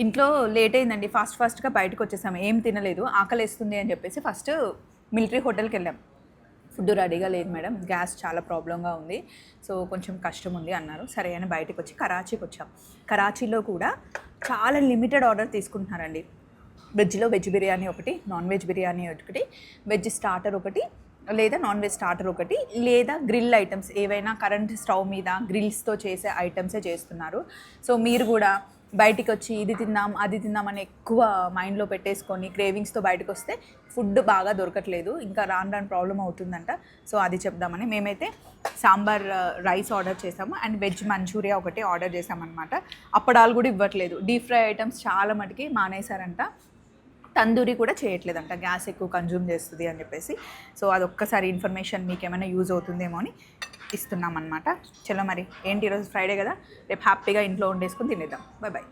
ఇంట్లో లేట్ అయిందండి. ఫాస్ట్‌గా బయటకు వచ్చేసాము. ఏం తినలేదు. ఆకలేస్తుంది అని చెప్పేసి ఫస్ట్ మిలిటరీ హోటల్‌కి వెళ్ళాం. ఫుడ్ రెడీగా లేదు మేడం, గ్యాస్ చాలా ప్రాబ్లంగా ఉంది, సో కొంచెం కష్టం ఉంది అన్నారు. సరే అని బయటకు వచ్చి కరాచీకి వచ్చాం. కరాచీలో కూడా చాలా లిమిటెడ్ ఆర్డర్ తీసుకుంటున్నారండి. వెజ్లో వెజ్ బిర్యానీ ఒకటి, నాన్ వెజ్ బిర్యానీ ఒకటి, వెజ్ స్టార్టర్ ఒకటి, లేదా నాన్ వెజ్ స్టార్టర్ ఒకటి, లేదా గ్రిల్ ఐటమ్స్ ఏవైనా కరెంట్ స్టవ్ మీద గ్రిల్స్తో చేసే ఐటమ్సే చేస్తున్నారు. సో మీరు కూడా బయటికి వచ్చి ఇది తిందాం అది తిందాం అని ఎక్కువ మైండ్లో పెట్టేసుకొని క్రేవింగ్స్తో బయటకు వస్తే ఫుడ్ బాగా దొరకట్లేదు, ఇంకా రాను రాను ప్రాబ్లం అవుతుందంట. సో అది చెప్దామని మేమైతే సాంబార్ రైస్ ఆర్డర్ చేసాము అండ్ వెజ్ మంచూరియా ఒకటి ఆర్డర్ చేసామన్నమాట. అప్పడాలు కూడా ఇవ్వట్లేదు, డీప్ ఫ్రై ఐటమ్స్ చాలా మటుకి మానేశారంట. తందూరి కూడా చేయట్లేదంట, గ్యాస్ ఎక్కువ కన్జ్యూమ్ చేస్తుంది అని చెప్పేసి. సో అదొక్కసారి ఇన్ఫర్మేషన్ మీకు ఏమైనా యూజ్ అవుతుందేమో అని ఇస్తున్నాం అనమాట. చలో మరి ఏంటి, ఈరోజు ఫ్రైడే కదా, రేపు హ్యాపీగా ఇంట్లో వండేసుకొని తినేద్దాం. Bye bye.